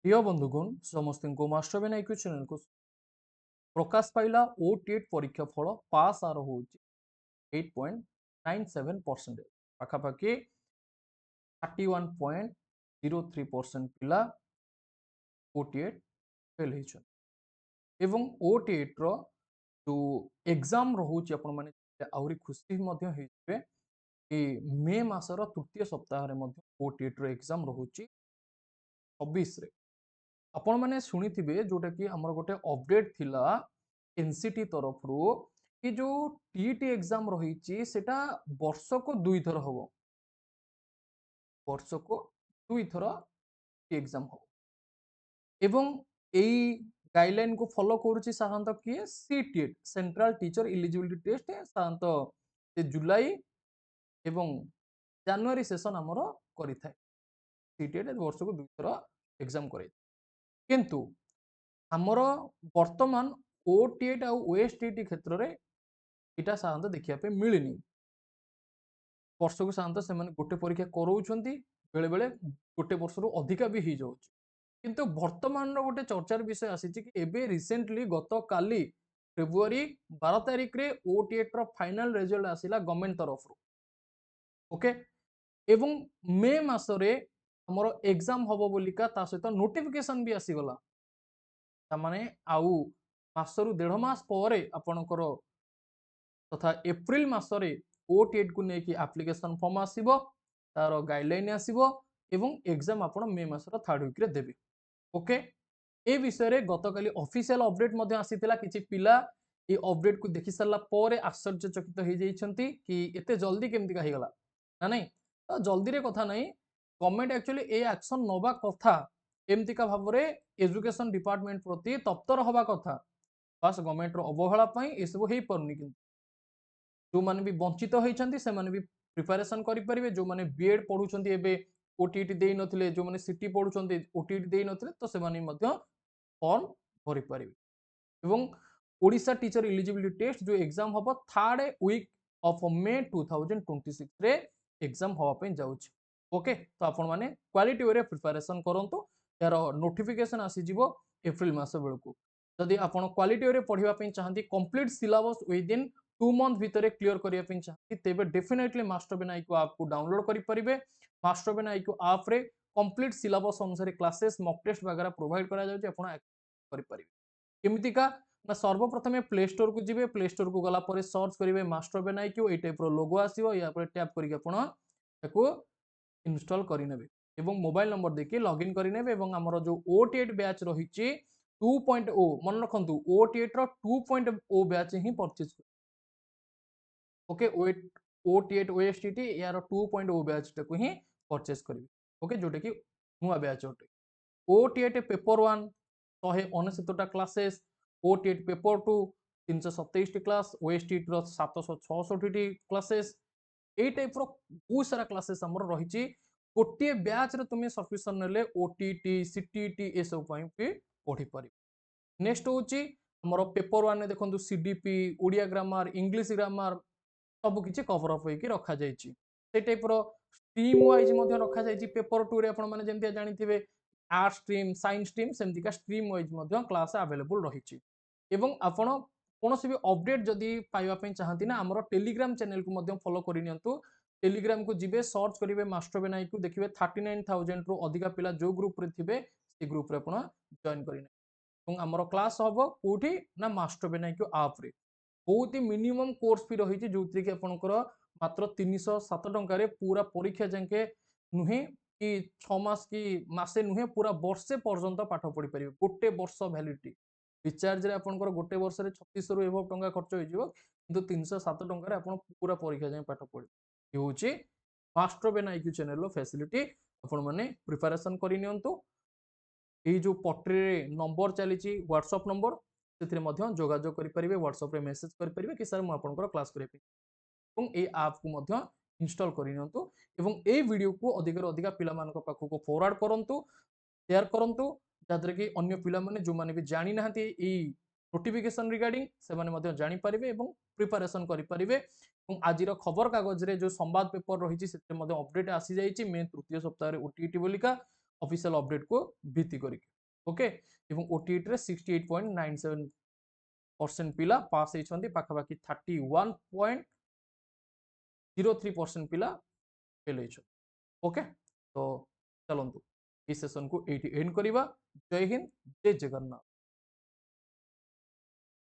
प्रिय बंधुगण समस्त को मास्टर बेन आईक्यू चैनल को प्रकाश पाइला ओटीएट परीक्षा फल पास आर हो 8.97% पाखापाखि 31.03% पिला ओटीएट फेल होइछन एवं ओटीएट रो जो एग्जाम रहुची आपण माने आउरी खुशी मध्य हेइबे कि मे मासर तृतीय सप्ताह रे मध्य ओटीएट रो एग्जाम रहुची 26 रे आपण मैंने शुणी जोटा कि आमर गोटे अपडेट थिला एनसीटी तरफ रू कि जो टीईटी एग्जाम रही सेटा वर्ष को दुई थर हम वर्ष को दुई थर एग्जाम हम एवं यही गाइडलाइन को फॉलो करुच्ची साधारणतः किए सीटीएट सेंट्रल टीचर इलिजिबिलिटी टेस्ट साधारणतः जुलाई एवं जनवरी सेशन आमर करें सीटीएट वर्ष को दुई थर एग्जाम करे किंतु आमर वर्तमान ओटीएट आ ओएसटीटी क्षेत्र में इटा साधारणतः देखा मिलनी वर्ष को साधारणतः से गोटे परीक्षा कराउछन बेले बेले गोटे वर्ष रु अधिका भी हो जाउछ किंतु वर्तमान गोटे चर्चार विषय आसी कि एबे रिसेंटली गत काली फेब्रुआरी 12 तारिख रे ओटीएट रो फाइनल रिजल्ट आसिला गवर्नमेंट तरफ रो ओके एवं मे मासरे हमर एग्जाम हबो बोलिका ता सहित नोटिफिकेशन भी आसीगला तामाने आउ मासरु 1.5 मास परे आपणकर तथा एप्रिल मासरे ओटीएट को लेकिन एप्लिकेशन फॉर्म आसीबो तार गाइडलाइन आसीबो एवं एग्जाम आपण मे मासर थर्ड वीक रे देबे ओके ए विषय रे गतकाली ऑफिशियल अपडेट मध्ये आसीतिला किछि पिला ए अपडेट को देखि सरला परे आश्चर्यचकित हो जाइछंती कि एते जल्दी केमति का हिगला ना नहीं तो जल्दी रे कथा नहीं government actually a action nova कथा एमति का भाबरे एजुकेशन डिपार्टमेंट प्रति तत्पर हवा कथा बस गवर्नमेंट रो अवहेला पई ए सब हेई परनी कि जो माने भी वंचित होइछंती से माने भी प्रिपरेशन करि परिबे जो माने बीएड पढुछंती एबे ओटीटी देई नथिले जो माने सिटी पढुछंती ओटीटी देई नथिले तो से माने मध्य फॉर्म भरि परिबे एवं ओडिशा टीचर एलिजिबिलिटी टेस्ट जो एग्जाम हबो थर्ड वीक ऑफ मे 2026 रे एग्जाम हवा पे जाउछ ओके तो आपण माने क्वालिटी वे प्रिपरेशन करंतु यार नोटिफिकेशन आसी जिवो एप्रिल मास बेलकू जदि आपण क्वालिटी वे पढ़िबा पे चाहंती complete syllabus within 2 month भितर क्लियर करिया पे चाहंती तेबे definitely master brain IQ app को डाउनलोड करि परिबे मास्टर बेन आईक्यू ऐप रे कंप्लीट सिलेबस अनुसार क्लासेस मॉक टेस्ट वगैरह प्रोवाइड करा जाउछ आपण करि परिबे केमिति का ना सर्वप्रथम प्ले स्टोर को जिबे प्ले स्टोर को गला पर सर्च करिवे मास्टर बेन आईक्यू ए टाइप रो लोगो आसीबो या पर टैप करिके आपण ताको इंस्टॉल करिनेबे एवं मोबाइल नंबर देखि लॉगिन करिनेबे एवं हमर जो ओटीएट बैच रहिछि 2.0 मन रखंतु ओटीएट रो 2.0 बैच ही परचेज ओके ओटीएट ओएसटीटी यार 2.0 बैच टाको ही परचेज करिवे ओके जोटे कि नुआ बैच होटे ओटीएट पेपर 1 169टा classes OTET paper 2 327 class OSTT रो 766 क्लासेस ए टाइप रो बहुत सारा क्लासेस हमर रहिछि गोटे बैच रे तुमे सब्सक्रिप्शन नेले ओटीटी सीटीटी ए सब पई भी पढि पारि नेक्स्ट होची हमर पेपर 1 देखंतु CDP Odia grammar English grammar सब किछि कवर अप होई रखा जाइछि से टाइप रो स्ट्रीम वाइज मध्ये रखा जाइछि पेपर 2 रे आपण माने जेंति जानिथिबे आर्ट स्ट्रीम साइंस स्ट्रीम सेमति का स्ट्रीम वाइज मध्ये क्लास अवेलेबल रहिछि एवं आपण कोनोसी भी अपडेट जदि पाइबा पई चाहंती ना हमर टेलीग्राम चैनल को मध्ये फॉलो करि नियंतु टेलीग्राम को जिबे सर्च करिवे मास्टर बेनाई को देखिबे 39000 रु अधिका पिला जो ग्रुप रे थिबे से ग्रुप रे आपण जॉइन करिने एवं हमर क्लास हबो कोठी ना मास्टर बेनाई को ऐप रे बहुत ही मिनिमम कोर्स फी रही जो कि आपंकर मात्र 307 टकर पूरा परीक्षा जाके नुहे कि 6 मास कि मासे नुहे पूरा वर्षे पर्यंत पाठ पढ़ी पारे गोटे वर्ष भैलिडिटी रिचार्ज रे आपंकर गोटे वर्ष 36 रु एभव टंका खर्च हो किंतु 307 टकर आप पूरा परीक्षा जाए पाठ पढ़े ये हूँ master brain IQ channel facility आपण मैंने प्रिपरेशन करनी ये जो पट्री नंबर चली व्हाट्सएप नंबर से जोगाजोग करेंगे व्हाट्सएप रे मेसेज करेंगे कि सर मुझे क्लास करेंगे ऐप को इंस्टॉल करनी ए वीडियो को अधिक अधिक पिला पाखक फॉरवर्ड करूँ शेयर करूँ जहाँद्वारा कि अन्य पिला जो मैंने भी जानी ना नोटिफिकेशन रिगार्डिंग से जानीपर प्रिपरेशन करेंगे आज खबर कागज रे जो संवाद पेपर रही अपडेट आसी जाइए मे तृतीय सप्ताह ओटीटी बोलिका ऑफिशियल अपडेट को भित्ति करिक ओके एवं ओटीईटी रे 68.97% पिला पास होइछन्ती पाखापाखि 31.03% पिला फेल होइछ ओके तो चलंतु इस सेशन को एटी एंड करिवा जय हिंद जय जगन्नाथ।